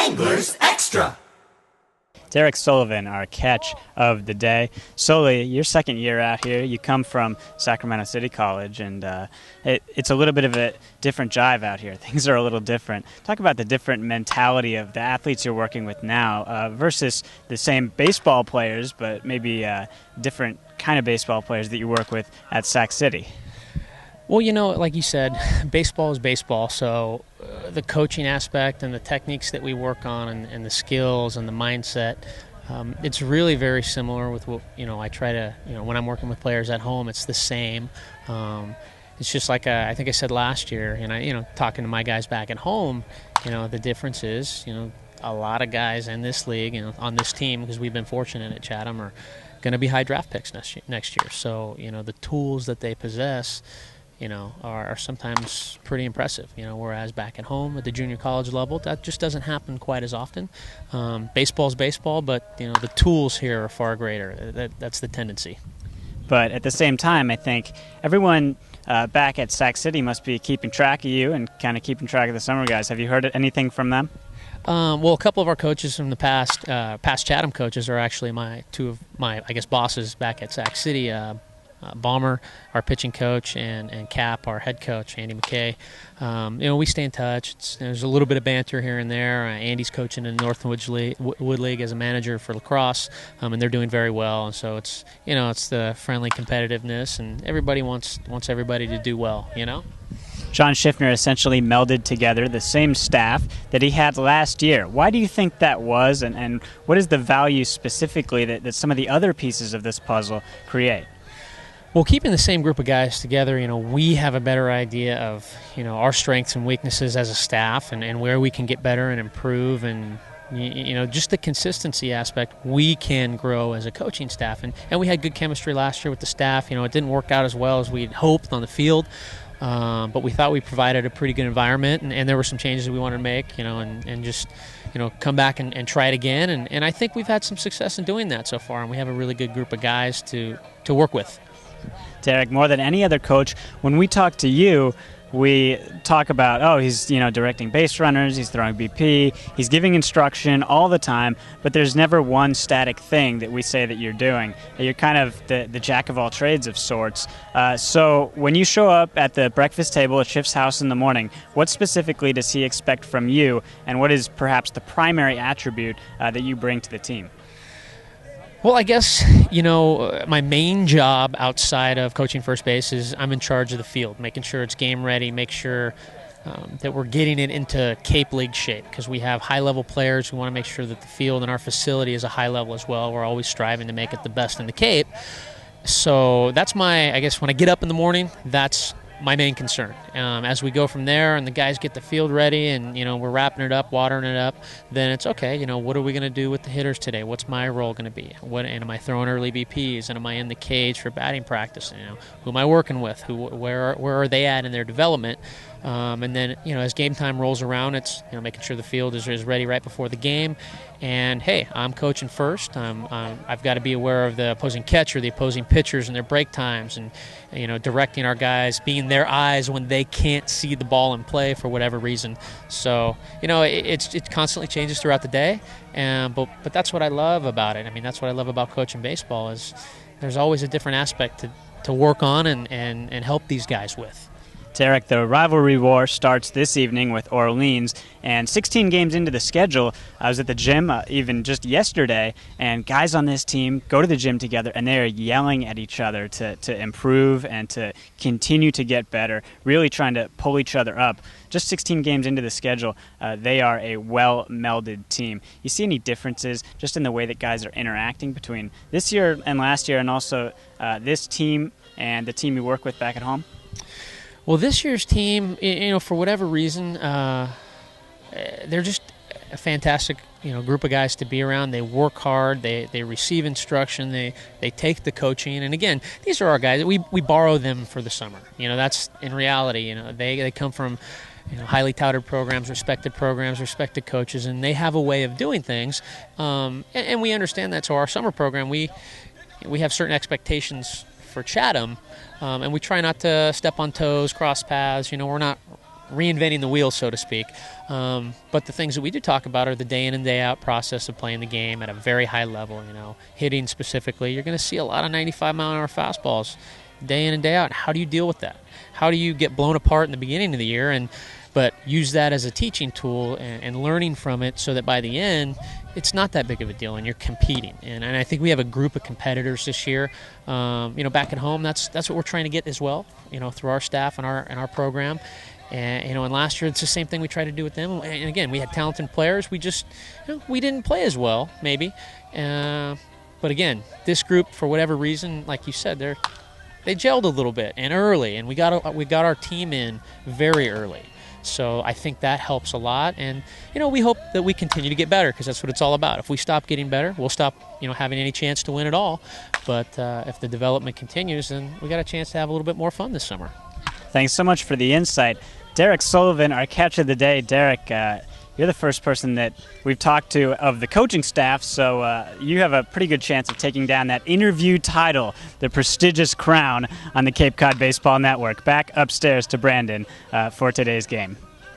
Anglers Extra. Derek Sullivan, our catch of the day. Sully, your second year out here. You come from Sacramento City College, and it's a little bit of a different jive out here. Things are a little different. Talk about the different mentality of the athletes you're working with now versus the same baseball players, but maybe different kind of baseball players that you work with at Sac City. Well, like you said, baseball is baseball, so the coaching aspect and the techniques that we work on and the skills and the mindset, it's really very similar with what, I try to, when I'm working with players at home, it's the same. It's just like I think I said last year, and talking to my guys back at home, the difference is, a lot of guys in this league, on this team, because we've been fortunate at Chatham, are going to be high draft picks next year. So, the tools that they possess, are sometimes pretty impressive, whereas back at home at the junior college level, that just doesn't happen quite as often. Baseball's baseball, but, the tools here are far greater. That's the tendency. But at the same time, I think everyone back at Sac City must be keeping track of you and kind of keeping track of the summer guys. Have you heard anything from them? Well, a couple of our coaches from the past Chatham coaches are actually two of my bosses back at Sac City. Bomber, our pitching coach, and Cap, our head coach, Andy McKay. We stay in touch. There's a little bit of banter here and there. Andy's coaching in the Northwood League as a manager for lacrosse, and they're doing very well. And so it's the friendly competitiveness, and everybody wants everybody to do well. John Schiffner essentially melded together the same staff that he had last year. Why do you think that was, and what is the value specifically that some of the other pieces of this puzzle create? Well, keeping the same group of guys together, we have a better idea of, our strengths and weaknesses as a staff and where we can get better and improve, and, just the consistency aspect we can grow as a coaching staff. And we had good chemistry last year with the staff. It didn't work out as well as we'd hoped on the field, but we thought we provided a pretty good environment, and there were some changes that we wanted to make, and just come back and try it again. And I think we've had some success in doing that so far, and we have a really good group of guys to work with. Derek, more than any other coach, when we talk to you, we talk about, he's directing base runners, he's throwing BP, he's giving instruction all the time, but there's never one static thing that we say that you're doing. You're kind of the jack of all trades of sorts. So when you show up at the breakfast table at Schiff's house in the morning, what specifically does he expect from you, and what is perhaps the primary attribute that you bring to the team? Well, I guess, my main job outside of coaching first base is I'm in charge of the field, making sure it's game ready, make sure that we're getting it into Cape League shape, because we have high-level players. We want to make sure that the field and our facility is a high level as well. We're always striving to make it the best in the Cape. So that's when I get up in the morning, that's my main concern. As we go from there and the guys get the field ready and, we're wrapping it up, watering it up, then it's okay, what are we going to do with the hitters today? What's my role going to be? And am I throwing early BPs? And am I in the cage for batting practice? Who am I working with? Where are they at in their development? And then, as game time rolls around, it's, making sure the field is ready right before the game. And, hey, I'm coaching first. I've got to be aware of the opposing catcher, the opposing pitchers and their break times, and, directing our guys, being their eyes when they can't see the ball in play for whatever reason. So, it constantly changes throughout the day, but that's what I love about it. That's what I love about coaching baseball is there's always a different aspect to work on and help these guys with. Derek, the rivalry war starts this evening with Orleans, and 16 games into the schedule, I was at the gym even just yesterday, and guys on this team go to the gym together, and they are yelling at each other to improve and to continue to get better, really trying to pull each other up. Just 16 games into the schedule, they are a well-melded team. You see any differences just in the way that guys are interacting between this year and last year, and also this team and the team you work with back at home? Well, this year's team, for whatever reason, they're just a fantastic, group of guys to be around. They work hard. They receive instruction. They take the coaching. And again, these are our guys. We borrow them for the summer. That's in reality. They come from highly touted programs, respected coaches, and they have a way of doing things. And we understand that. So our summer program, we have certain expectations for Chatham, and we try not to step on toes, cross paths. We're not reinventing the wheel, so to speak. But the things that we do talk about are the day in and day out process of playing the game at a very high level. Hitting specifically, you're going to see a lot of 95-mile-an-hour fastballs day in and day out. How do you deal with that? How do you get blown apart in the beginning of the year but use that as a teaching tool and learning from it so that by the end it's not that big of a deal and you're competing. And I think we have a group of competitors this year. Back at home, that's what we're trying to get as well, through our staff and our program. And last year it's the same thing we tried to do with them. And again, we had talented players. We just we didn't play as well maybe. But again, this group, for whatever reason, like you said, they gelled a little bit and early, and we got our team in very early. So I think that helps a lot, and we hope that we continue to get better, because that's what it's all about. If we stop getting better, we'll stop having any chance to win at all. But if the development continues, then we got a chance to have a little bit more fun this summer. Thanks so much for the insight. Derek Sullivan, our catch of the day. Derek, you're the first person that we've talked to of the coaching staff, so you have a pretty good chance of taking down that interview title, the prestigious crown on the Cape Cod Baseball Network. Back upstairs to Brandon for today's game.